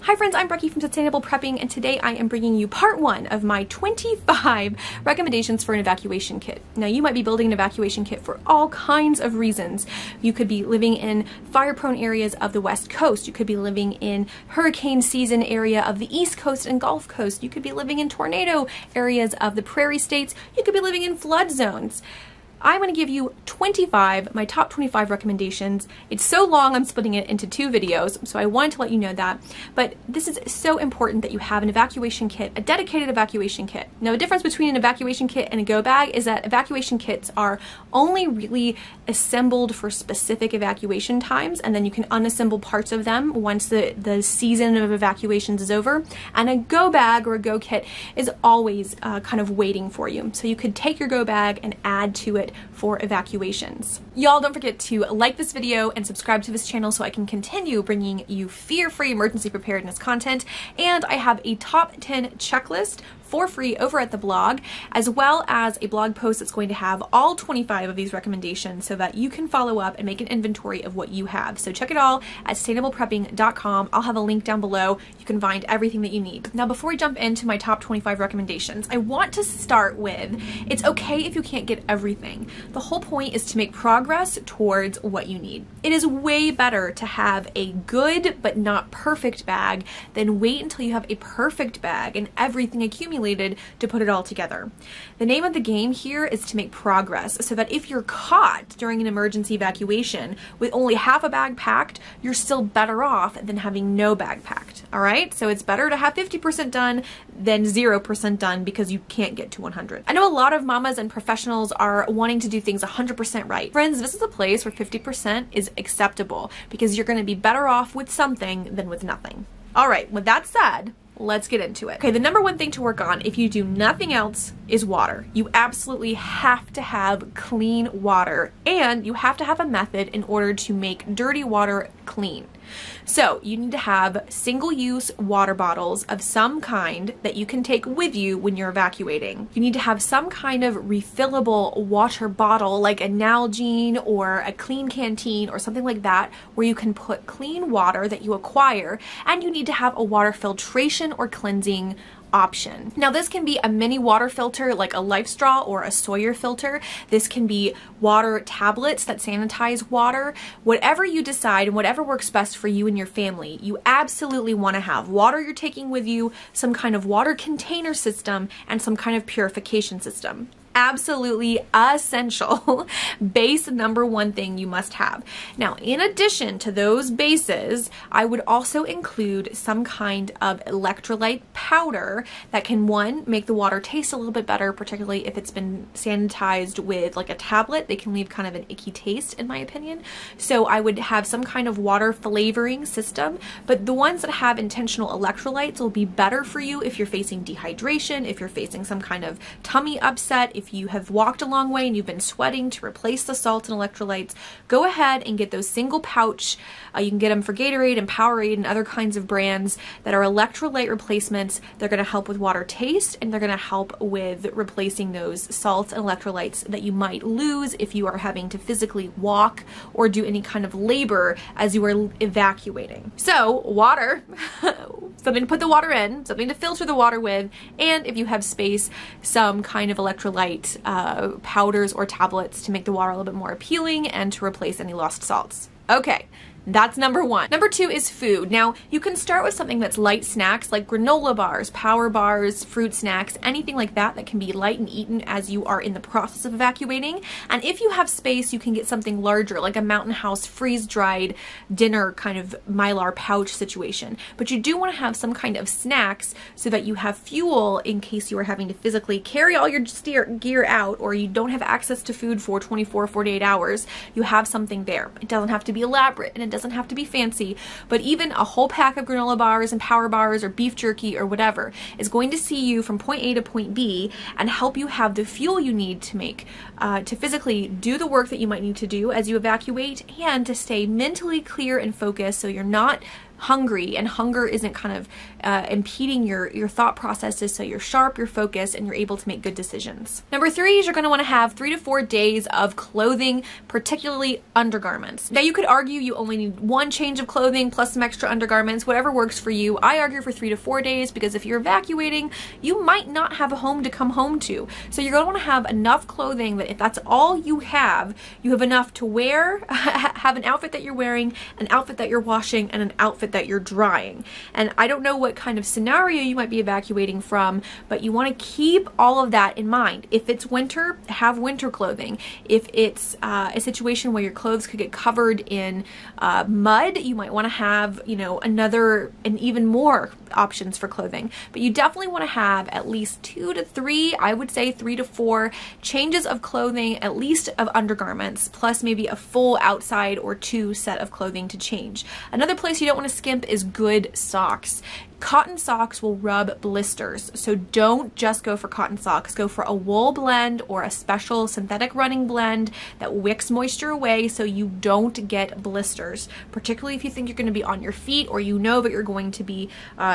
Hi friends, I'm Becky from Sustainable Prepping, and today I am bringing you part 1 of my 25 recommendations for an evacuation kit. Now you might be building an evacuation kit for all kinds of reasons. You could be living in fire-prone areas of the West Coast. You could be living in hurricane season area of the East Coast and Gulf Coast. You could be living in tornado areas of the prairie states. You could be living in flood zones. I'm going to give you my top 25 recommendations. It's so long I'm splitting it into 2 videos, so I wanted to let you know that. But this is so important that you have an evacuation kit, a dedicated evacuation kit. Now the difference between an evacuation kit and a go bag is that evacuation kits are only really assembled for specific evacuation times, and then you can unassemble parts of them once the season of evacuations is over. And a go bag or a go kit is always kind of waiting for you. So you could take your go bag and add to it for evacuations. Y'all don't forget to like this video and subscribe to this channel so I can continue bringing you fear-free emergency preparedness content. And I have a top 10 checklist for free over at the blog, as well as a blog post that's going to have all 25 of these recommendations so that you can follow up and make an inventory of what you have. So check it all at sustainableprepping.com. I'll have a link down below. You can find everything that you need. Now before we jump into my top 25 recommendations, I want to start with, it's okay if you can't get everything. The whole point is to make progress towards what you need. It is way better to have a good but not perfect bag than wait until you have a perfect bag and everything accumulated to put it all together. The name of the game here is to make progress so that if you're caught during an emergency evacuation with only half a bag packed, you're still better off than having no bag packed. All right? So it's better to have 50% done than 0% done because you can't get to 100. I know a lot of mamas and professionals are wanting to do things 100% right. Friends, this is a place where 50% is acceptable because you're going to be better off with something than with nothing. All right, with that said, let's get into it. Okay, the number one thing to work on if you do nothing else is water. You absolutely have to have clean water, and you have to have a method in order to make dirty water clean. So you need to have single-use water bottles of some kind that you can take with you when you're evacuating. You need to have some kind of refillable water bottle like a Nalgene or a Clean Canteen or something like that where you can put clean water that you acquire, and you need to have a water filtration or cleansing option. Now this can be a mini water filter like a Life Straw or a Sawyer filter. This can be water tablets that sanitize water. Whatever you decide and whatever works best for you and your family, you absolutely want to have water you're taking with you, some kind of water container system, and some kind of purification system. Absolutely essential base number one thing you must have. Now, in addition to those bases, I would also include some kind of electrolyte powder that can, one, make the water taste a little bit better, particularly if it's been sanitized with like a tablet. They can leave kind of an icky taste in my opinion. So I would have some kind of water flavoring system, but the ones that have intentional electrolytes will be better for you if you're facing dehydration, if you're facing some kind of tummy upset, if you have walked a long way and you've been sweating to replace the salt and electrolytes, go ahead and get those single pouch. You can get them for Gatorade and Powerade and other kinds of brands that are electrolyte replacements. They're going to help with water taste, and they're going to help with replacing those salts and electrolytes that you might lose if you are having to physically walk or do any kind of labor as you are evacuating. So water, something to put the water in, something to filter the water with, and if you have space, some kind of electrolyte powders or tablets to make the water a little bit more appealing and to replace any lost salts. Okay. That's number one. Number two is food. Now, you can start with something that's light snacks like granola bars, power bars, fruit snacks, anything like that that can be light and eaten as you are in the process of evacuating. And if you have space, you can get something larger like a Mountain House freeze-dried dinner kind of Mylar pouch situation. But you do want to have some kind of snacks so that you have fuel in case you are having to physically carry all your gear out, or you don't have access to food for 24, 48 hours. You have something there. It doesn't have to be elaborate, and it doesn't have to be fancy, but even a whole pack of granola bars and power bars or beef jerky or whatever is going to see you from point A to point B and help you have the fuel you need to make to physically do the work that you might need to do as you evacuate, and to stay mentally clear and focused so you're not hungry, and hunger isn't kind of impeding your thought processes, so you're sharp, you're focused, and you're able to make good decisions. Number 3 is you're going to want to have 3 to 4 days of clothing, particularly undergarments. Now you could argue you only need 1 change of clothing plus some extra undergarments, whatever works for you. I argue for 3 to 4 days because if you're evacuating, you might not have a home to come home to. So you're going to want to have enough clothing that if that's all you have enough to wear, have an outfit that you're wearing, an outfit that you're washing, and an outfit that you're drying. And I don't know what kind of scenario you might be evacuating from, but you want to keep all of that in mind. If it's winter, have winter clothing. If it's a situation where your clothes could get covered in mud, you might want to have, you know, another and even more options for clothing. But you definitely want to have at least 2 to 3, I would say 3 to 4 changes of clothing, at least of undergarments, plus maybe a full outside or 2 set of clothing to change. Another place you don't want to skimp is good socks. Cotton socks will rub blisters, so don't just go for cotton socks. Go for a wool blend or a special synthetic running blend that wicks moisture away so you don't get blisters, particularly if you think you're going to be on your feet or you know that you're going to be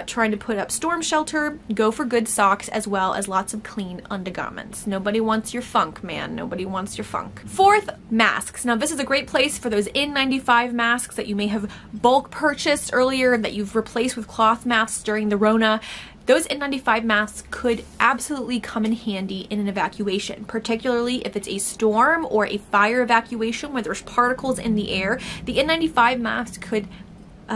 trying to put up storm shelter. Go for good socks as well as lots of clean undergarments. Nobody wants your funk, man. Nobody wants your funk. 4th, masks. Now this is a great place for those N95 masks that you may have bulk purchased earlier that you've replaced with cloth masks during the Rona. Those N95 masks could absolutely come in handy in an evacuation, particularly if it's a storm or a fire evacuation where there's particles in the air. The N95 mask could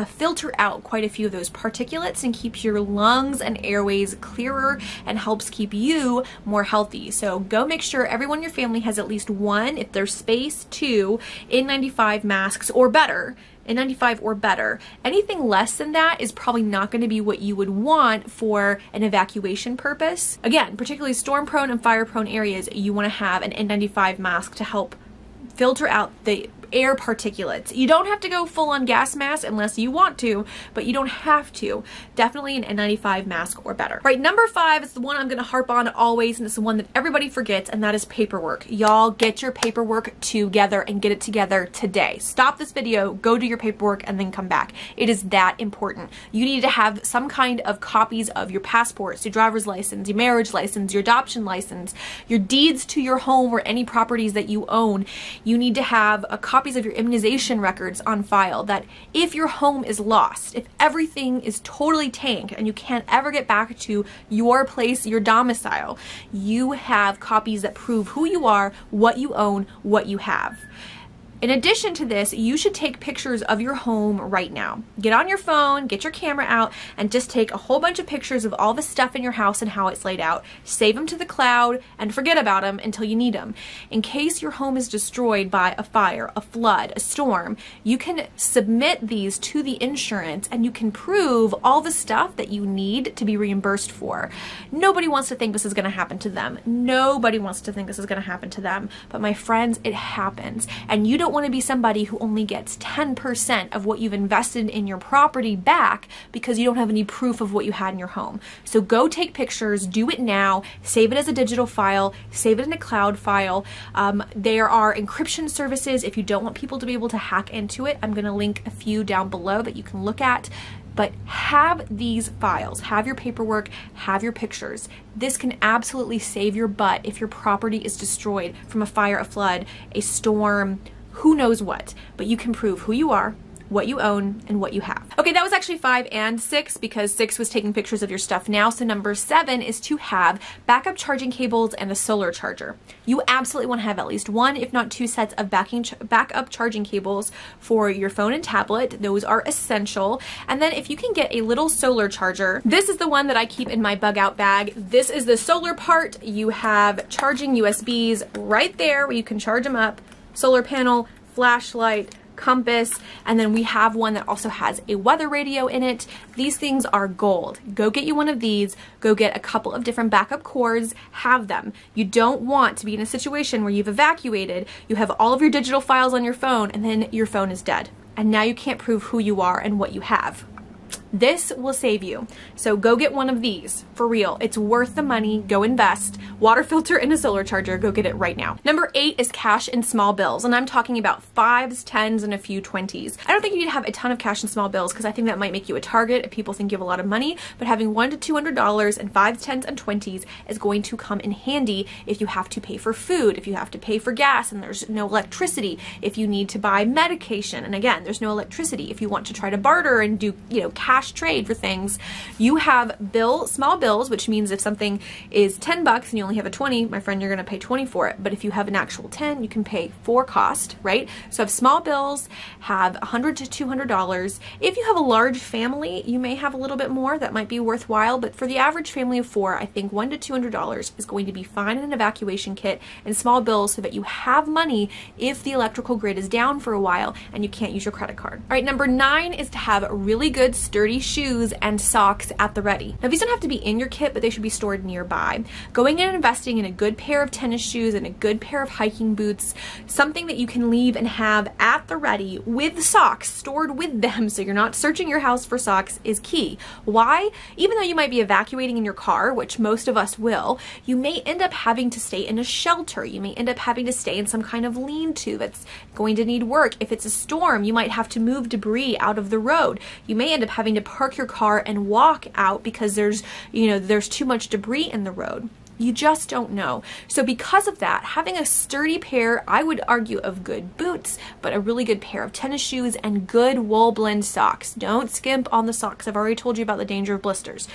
filter out quite a few of those particulates and keeps your lungs and airways clearer and helps keep you more healthy. So go make sure everyone in your family has at least 1, if there's space, 2 N95 masks or better. N95 or better. Anything less than that is probably not going to be what you would want for an evacuation purpose. Again, particularly storm-prone and fire-prone areas, you want to have an N95 mask to help filter out the air particulates. You don't have to go full on gas mask unless you want to, but you don't have to. Definitely an N95 mask or better. Right, number 5 is the one I'm going to harp on always, and it's the one that everybody forgets, and that is paperwork. Y'all get your paperwork together and get it together today. Stop this video, go do your paperwork, and then come back. It is that important. You need to have some kind of copies of your passports, your driver's license, your marriage license, your adoption license, your deeds to your home or any properties that you own. You need to have a copies of your immunization records on file, that if your home is lost, if everything is totally tanked and you can't ever get back to your place, your domicile, you have copies that prove who you are, what you own, what you have. In addition to this, you should take pictures of your home right now. Get on your phone, get your camera out, and just take a whole bunch of pictures of all the stuff in your house and how it's laid out. Save them to the cloud and forget about them until you need them. In case your home is destroyed by a fire, a flood, a storm, you can submit these to the insurance and you can prove all the stuff that you need to be reimbursed for. Nobody wants to think this is going to happen to them. Nobody wants to think this is going to happen to them. But my friends, it happens. And you don't want to be somebody who only gets 10% of what you've invested in your property back because you don't have any proof of what you had in your home. So go take pictures, do it now, save it as a digital file, save it in a cloud file. There are encryption services if you don't want people to be able to hack into it. I'm going to link a few down below that you can look at. But have these files, have your paperwork, have your pictures. This can absolutely save your butt if your property is destroyed from a fire, a flood, a storm, who knows what, but you can prove who you are, what you own, and what you have. Okay, that was actually 5 and 6 because 6 was taking pictures of your stuff now. So number 7 is to have backup charging cables and a solar charger. You absolutely want to have at least 1, if not 2 sets of backup charging cables for your phone and tablet. Those are essential. And then if you can get a little solar charger, this is the one that I keep in my bug out bag. This is the solar part. You have charging USBs right there where you can charge them up. Solar panel, flashlight, compass, and then we have one that also has a weather radio in it. These things are gold. Go get you one of these. Go get a couple of different backup cords. Have them. You don't want to be in a situation where you've evacuated, you have all of your digital files on your phone, and then your phone is dead. And now you can't prove who you are and what you have. This will save you. So go get one of these, for real. It's worth the money. Go invest. Water filter and a solar charger. Go get it right now. Number 8 is cash and small bills. And I'm talking about 5s, 10s, and a few 20s. I don't think you need to have a ton of cash and small bills because I think that might make you a target if people think you have a lot of money, but having $100 to $200 and 5s, 10s, and 20s is going to come in handy if you have to pay for food, if you have to pay for gas and there's no electricity, if you need to buy medication, and again, there's no electricity, if you want to try to barter and do, cash trade for things. You have small bills, which means if something is 10 bucks and you only have a 20, my friend, you're going to pay 20 for it. But if you have an actual 10, you can pay for cost, right? So have small bills, have $100 to $200. If you have a large family, you may have a little bit more. That might be worthwhile. But for the average family of 4, I think $100 to $200 is going to be fine in an evacuation kit and small bills so that you have money if the electrical grid is down for a while and you can't use your credit card. All right, number 9 is to have really good sturdy shoes and socks at the ready. Now these don't have to be in your kit, but they should be stored nearby. Going in and investing in a good pair of tennis shoes and a good pair of hiking boots, something that you can leave and have at the ready with socks stored with them so you're not searching your house for socks, is key. Why? Even though you might be evacuating in your car, which most of us will, you may end up having to stay in a shelter. You may end up having to stay in some kind of lean-to that's going to need work. If it's a storm, you might have to move debris out of the road. You may end up having to park your car and walk out because there's too much debris in the road. You just don't know. So because of that, having a sturdy pair, I would argue, of good boots, but a really good pair of tennis shoes and good wool blend socks. Don't skimp on the socks. I've already told you about the danger of blisters.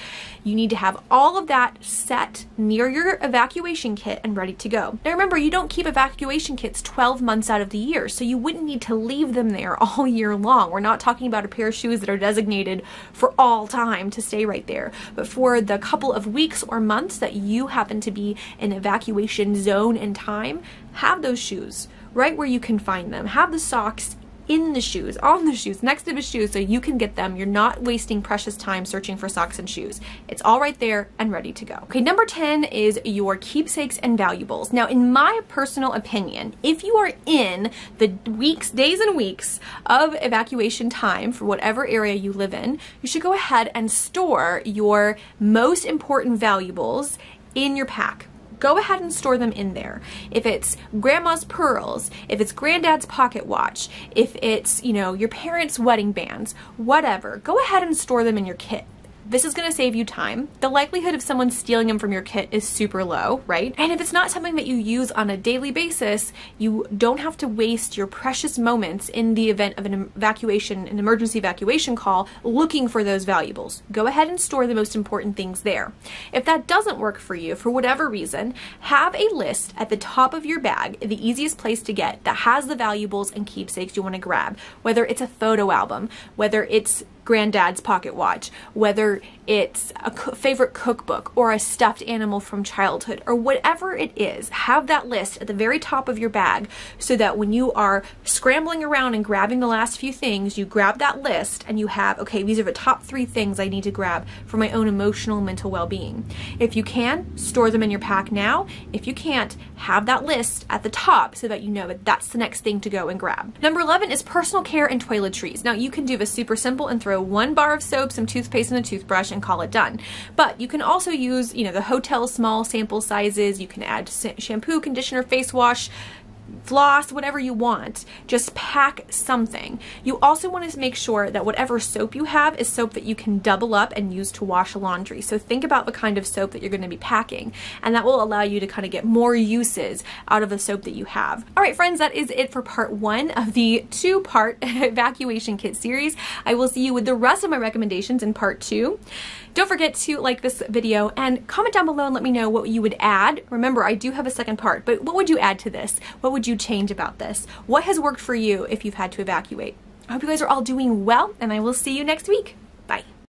You need to have all of that set near your evacuation kit and ready to go. Now remember, you don't keep evacuation kits 12 months out of the year, so you wouldn't need to leave them there all year long. We're not talking about a pair of shoes that are designated for all time to stay right there, but for the couple of weeks or months that you happen to be in evacuation zone and time, have those shoes right where you can find them. Have the socks in the shoes, on the shoes, next to the shoes, so you can get them. You're not wasting precious time searching for socks and shoes. It's all right there and ready to go. Okay, number 10 is your keepsakes and valuables. Now, in my personal opinion, if you are in the days and weeks of evacuation time for whatever area you live in, you should go ahead and store your most important valuables in your pack. Go ahead and store them in there. If it's grandma's pearls, if it's granddad's pocket watch, if it's, your parents' wedding bands, whatever, go ahead and store them in your kit. This is going to save you time. The likelihood of someone stealing them from your kit is super low, right? And if it's not something that you use on a daily basis, you don't have to waste your precious moments in the event of an emergency evacuation call looking for those valuables. Go ahead and store the most important things there. If that doesn't work for you, for whatever reason, have a list at the top of your bag, the easiest place to get, that has the valuables and keepsakes you want to grab. Whether it's a photo album, whether it's granddad's pocket watch, whether it's a favorite cookbook or a stuffed animal from childhood, or whatever it is, have that list at the very top of your bag so that when you are scrambling around and grabbing the last few things, you grab that list and you have, okay, these are the top 3 things I need to grab for my own emotional and mental well-being. If you can, store them in your pack now. If you can't, have that list at the top so that you know that that's the next thing to go and grab. Number 11 is personal care and toiletries. Now you can do this super simple and throw 1 bar of soap, some toothpaste, and a toothbrush and call it done. But you can also use, the hotel small sample sizes. You can add shampoo, conditioner, face wash, floss, whatever you want. Just pack something. You also want to make sure that whatever soap you have is soap that you can double up and use to wash laundry. So think about the kind of soap that you're going to be packing, and that will allow you to kind of get more uses out of the soap that you have. All right, friends, that is it for part 1 of the 2-part evacuation kit series. I will see you with the rest of my recommendations in part 2. Don't forget to like this video and comment down below and let me know what you would add. Remember, I do have a second part, but what would you add to this? What would you change about this? What has worked for you if you've had to evacuate? I hope you guys are all doing well, and I will see you next week. Bye.